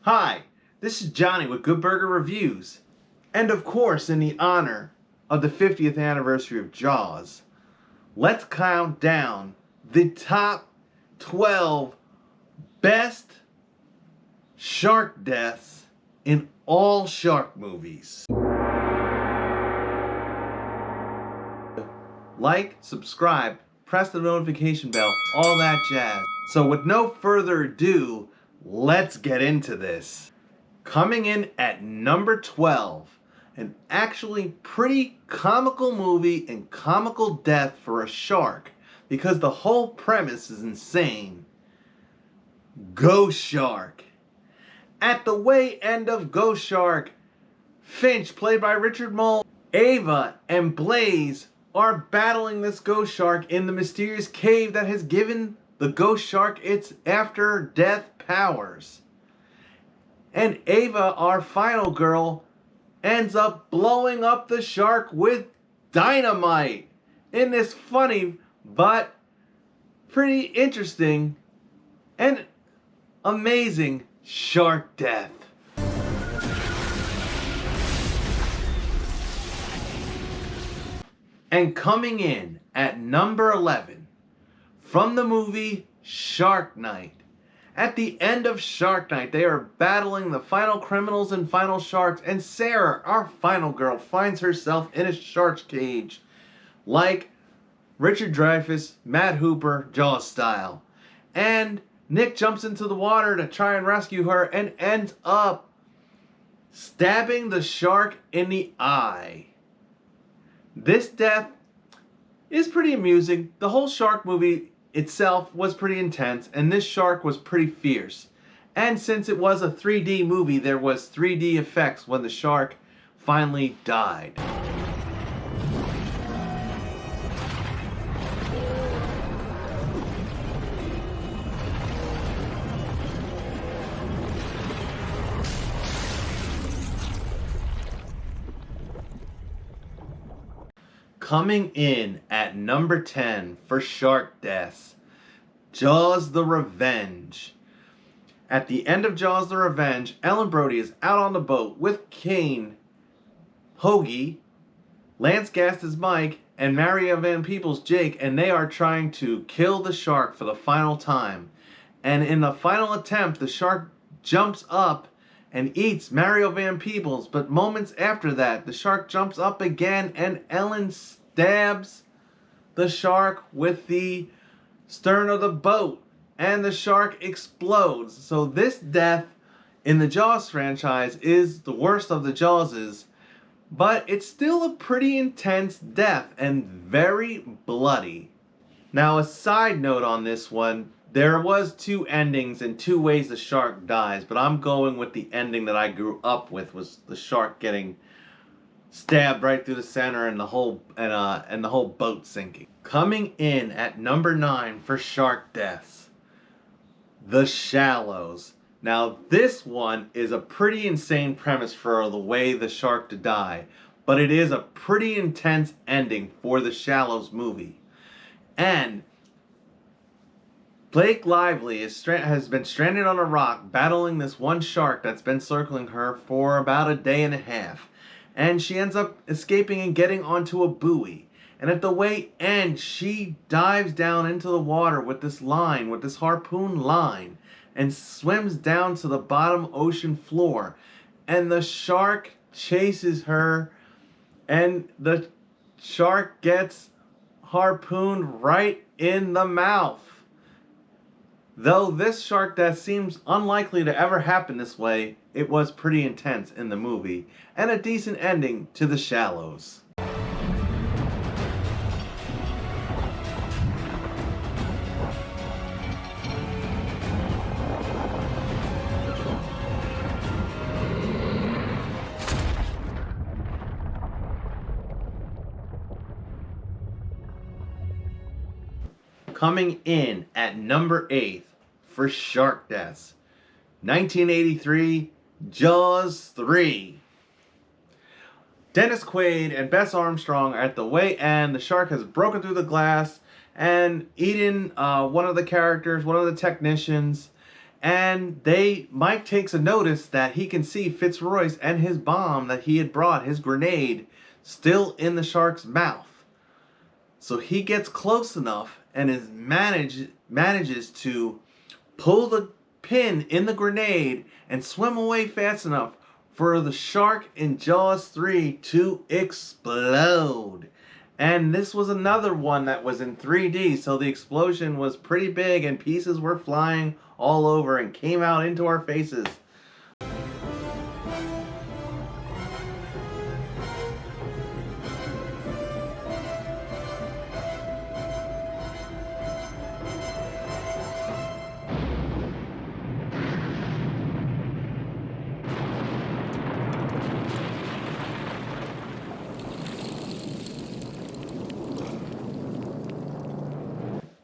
Hi, this is Johnny with Good Burger Reviews. And of course, in the honor of the 50th anniversary of Jaws, let's count down the top 12 best shark deaths in all shark movies. Like, subscribe, press the notification bell, all that jazz. So with no further ado, let's get into this. Coming in at number 12, an actually pretty comical movie and comical death for a shark because the whole premise is insane. Ghost Shark. At the way end of Ghost Shark, Finch, played by Richard Moll, Ava, and Blaze are battling this ghost shark in the mysterious cave that has given the ghost shark its after-death powers. And Ava, our final girl, ends up blowing up the shark with dynamite in this funny but pretty interesting and amazing shark death. And coming in at number 11, from the movie Shark Night. At the end of Shark Night, they are battling the final criminals and final sharks, and Sarah, our final girl, finds herself in a shark's cage, like Richard Dreyfuss, Matt Hooper, Jaws style. And Nick jumps into the water to try and rescue her and ends up stabbing the shark in the eye. This death is pretty amusing. The whole shark movie itself was pretty intense, and this shark was pretty fierce. And since it was a 3D movie, there was 3D effects when the shark finally died. Coming in at number 10 for shark deaths, Jaws the Revenge. At the end of Jaws the Revenge, Ellen Brody is out on the boat with Kane, Hoagie, Lance Gast as Mike, and Mario Van Peebles Jake, and they are trying to kill the shark for the final time. And in the final attempt, the shark jumps up and eats Mario Van Peebles, but moments after that, the shark jumps up again and Ellen stabs the shark with the stern of the boat, and the shark explodes. So this death in the Jaws franchise is the worst of the Jawses, but it's still a pretty intense death and very bloody. Now, a side note on this one, there was two endings and two ways the shark dies, but I'm going with the ending that I grew up with, was the shark getting stabbed right through the center and the whole boat sinking. Coming in at number 9 for shark deaths, The Shallows. Now, this one is a pretty insane premise for the way the shark to die, but it is a pretty intense ending for the Shallows movie. And Blake Lively has been stranded on a rock battling this one shark that's been circling her for about a day and a half. And she ends up escaping and getting onto a buoy. And at the way end, she dives down into the water with this line, with this harpoon line, and swims down to the bottom ocean floor. And the shark chases her, and the shark gets harpooned right in the mouth. Though this shark death seems unlikely to ever happen this way, it was pretty intense in the movie, and a decent ending to The Shallows. Coming in at number 8 for shark deaths, 1983, Jaws 3. Dennis Quaid and Bess Armstrong are at the way end. The shark has broken through the glass and eaten one of the characters, one of the technicians, And Mike takes a notice that he can see Fitzroy's and his bomb that he had brought, his grenade, still in the shark's mouth. So he gets close enough and manages to pull the pin in the grenade and swim away fast enough for the shark in Jaws 3 to explode. And this was another one that was in 3D, so the explosion was pretty big and pieces were flying all over and came out into our faces.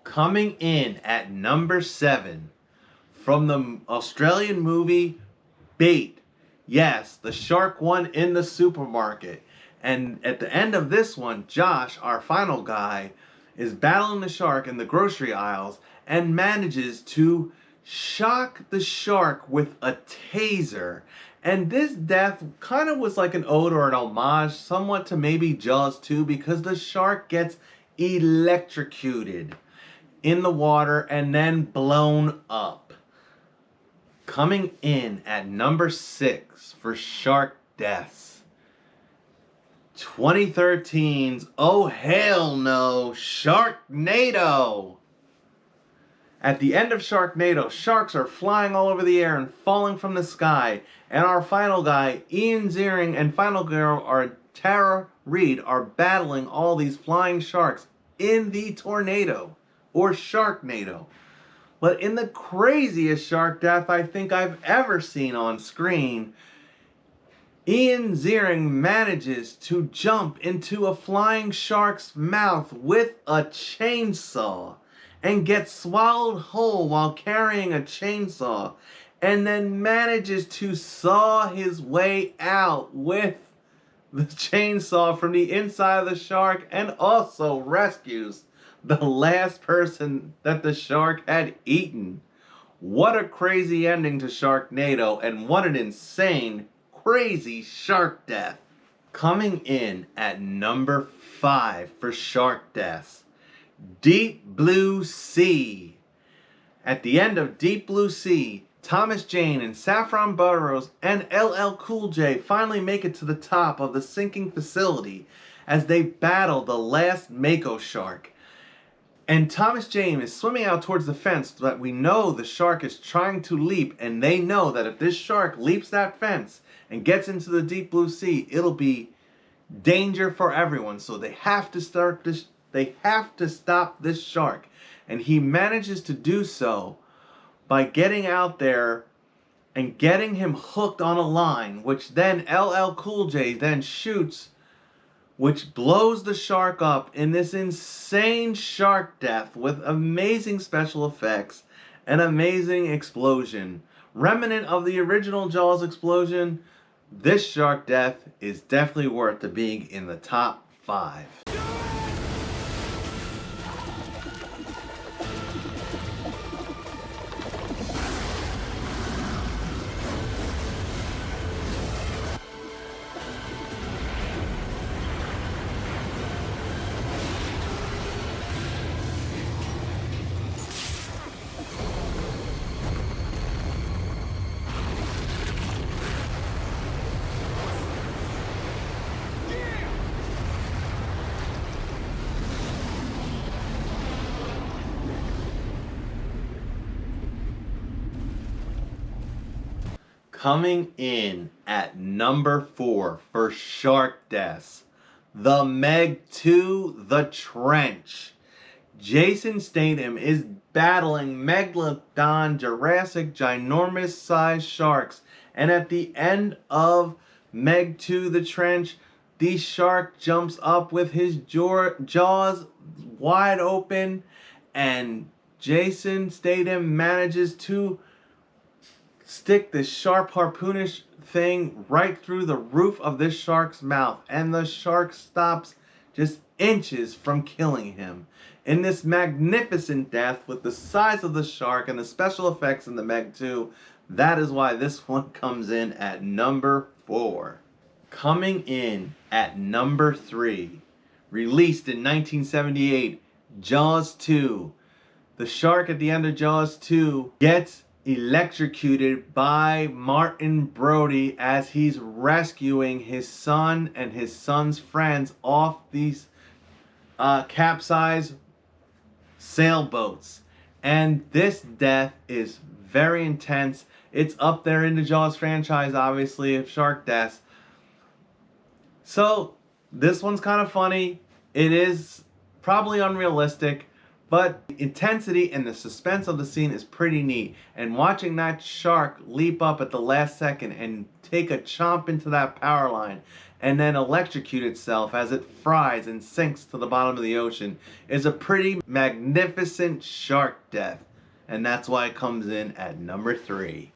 Coming in at number 7 from the Australian movie Bait. Yes, the shark one in the supermarket. And at the end of this one, Josh, our final guy, is battling the shark in the grocery aisles and manages to shock the shark with a taser. And this death kind of was like an ode or an homage somewhat to maybe Jaws 2, because the shark gets electrocuted in the water and then blown up. Coming in at number 6 for shark deaths, 2013's Oh Hell No, Sharknado. At the end of Sharknado, sharks are flying all over the air and falling from the sky, and our final guy, Ian Ziering, and final girl, Tara Reid, are battling all these flying sharks in the tornado, or Sharknado. But in the craziest shark death I think I've ever seen on screen, Ian Ziering manages to jump into a flying shark's mouth with a chainsaw and gets swallowed whole while carrying a chainsaw, and then manages to saw his way out with the chainsaw from the inside of the shark, and also rescues the last person that the shark had eaten. What a crazy ending to Sharknado, and what an insane, crazy shark death. Coming in at number 5 for shark deaths, Deep Blue Sea. At the end of Deep Blue Sea, Thomas Jane and Saffron Burrows and LL Cool J finally make it to the top of the sinking facility as they battle the last Mako shark. And Thomas Jane is swimming out towards the fence that we know the shark is trying to leap, and they know that if this shark leaps that fence and gets into the Deep Blue Sea, it'll be danger for everyone. So they have to stop this shark. And he manages to do so by getting out there and getting him hooked on a line, which then LL Cool J then shoots, which blows the shark up in this insane shark death with amazing special effects and amazing explosion. Remnant of the original Jaws explosion, this shark death is definitely worth the being in the top 5. Coming in at number 4 for shark deaths, The Meg 2, The Trench. Jason Statham is battling Megalodon, Jurassic, ginormous sized sharks, and at the end of Meg 2, The Trench, the shark jumps up with his jaws wide open, and Jason Statham manages to stick this sharp harpoonish thing right through the roof of this shark's mouth, and the shark stops just inches from killing him. In this magnificent death with the size of the shark and the special effects in the Meg 2, that is why this one comes in at number 4. Coming in at number 3, released in 1978, Jaws 2. The shark at the end of Jaws 2 gets electrocuted by Martin Brody as he's rescuing his son and his son's friends off these capsized sailboats. And this death is very intense. It's up there in the Jaws franchise, obviously, of shark deaths. So this one's kind of funny. It is probably unrealistic, but the intensity and the suspense of the scene is pretty neat. And watching that shark leap up at the last second and take a chomp into that power line and then electrocute itself as it fries and sinks to the bottom of the ocean is a pretty magnificent shark death. And that's why it comes in at number 3.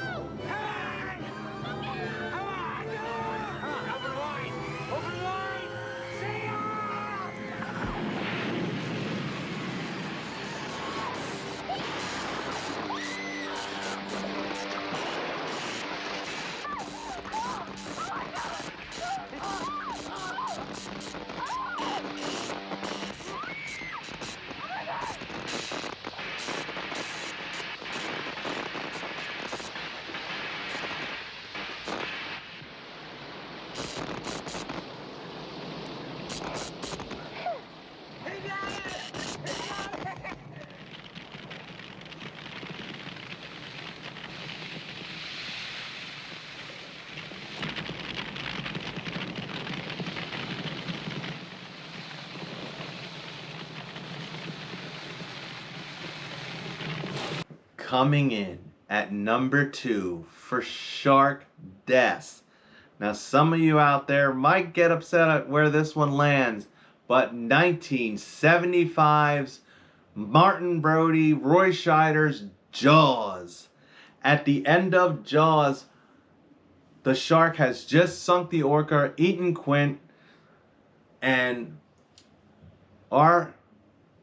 Coming in at number 2 for shark deaths. Now some of you out there might get upset at where this one lands, but 1975's Martin Brody, Roy Scheider's Jaws. At the end of Jaws, the shark has just sunk the orca, eaten Quint, and our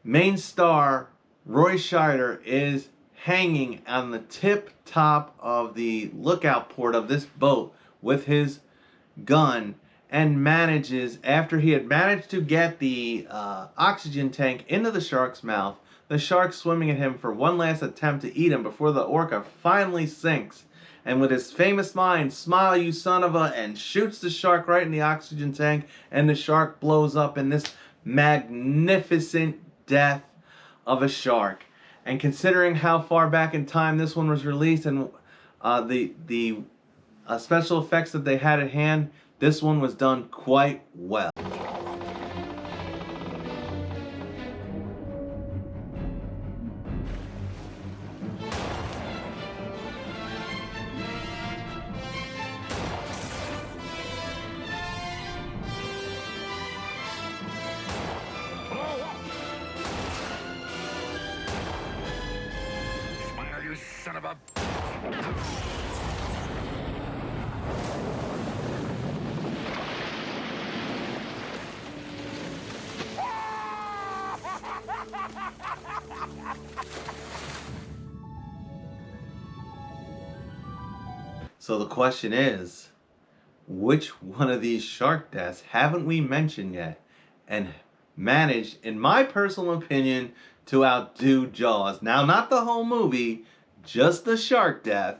main star, Roy Scheider, is hanging on the tip top of the lookout port of this boat with his gun, and manages, after he had managed to get the oxygen tank into the shark's mouth, the shark swimming at him for one last attempt to eat him before the orca finally sinks, and with his famous line, "Smile you son of a," and shoots the shark right in the oxygen tank, and the shark blows up in this magnificent death of a shark. And considering how far back in time this one was released and the special effects that they had at hand, this one was done quite well. Son of a... So the question is, which one of these shark deaths haven't we mentioned yet and managed, in my personal opinion, to outdo Jaws? Now, not the whole movie, just the shark death,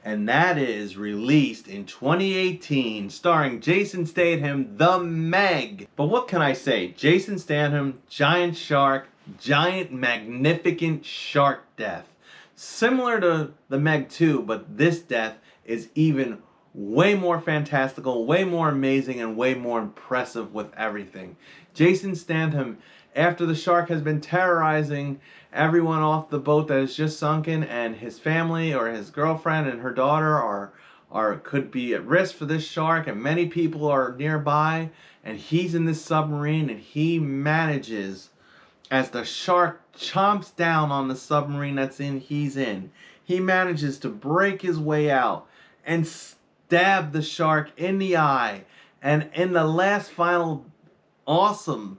and that is released in 2018, starring Jason Statham, The Meg. But what can I say? Jason Statham, giant shark, giant magnificent shark death. Similar to The Meg 2, but this death is even way more fantastical, way more amazing, and way more impressive with everything. Jason Statham, after the shark has been terrorizing everyone off the boat that is just sunken, and his family or his girlfriend and her daughter are could be at risk for this shark, and many people are nearby, and he's in this submarine, and he manages, as the shark chomps down on the submarine he's in, he manages to break his way out and stab the shark in the eye, and in the last final awesome,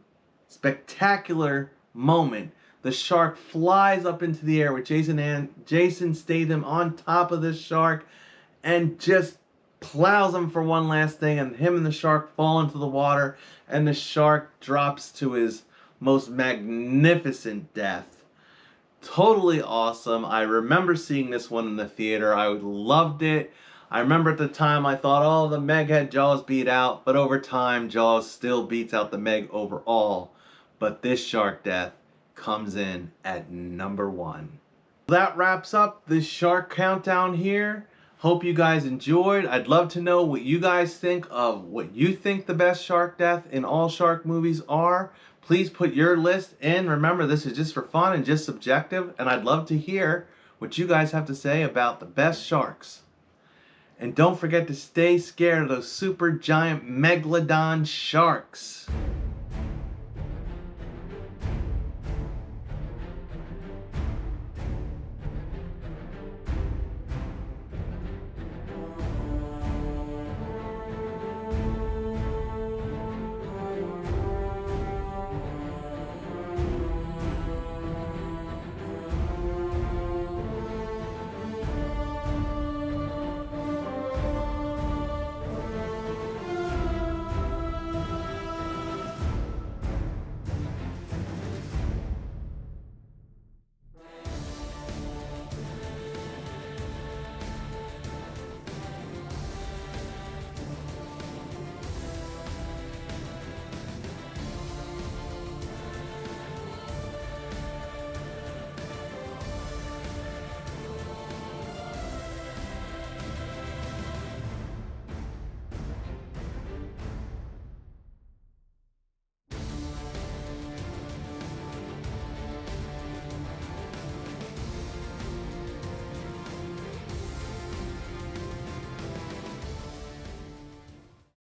spectacular moment. The shark flies up into the air with Jason Statham on top of this shark and just plows him for one last thing, and him and the shark fall into the water, and the shark drops to his most magnificent death. Totally awesome. I remember seeing this one in the theater. I loved it. I remember at the time I thought, oh, the Meg had Jaws beat out, but over time Jaws still beats out the Meg overall. But this shark death comes in at number 1. That wraps up this shark countdown here. Hope you guys enjoyed. I'd love to know what you guys think of what you think the best shark death in all shark movies are. Please put your list in. Remember, this is just for fun and just subjective, and I'd love to hear what you guys have to say about the best sharks. And don't forget to stay scared of those super giant megalodon sharks.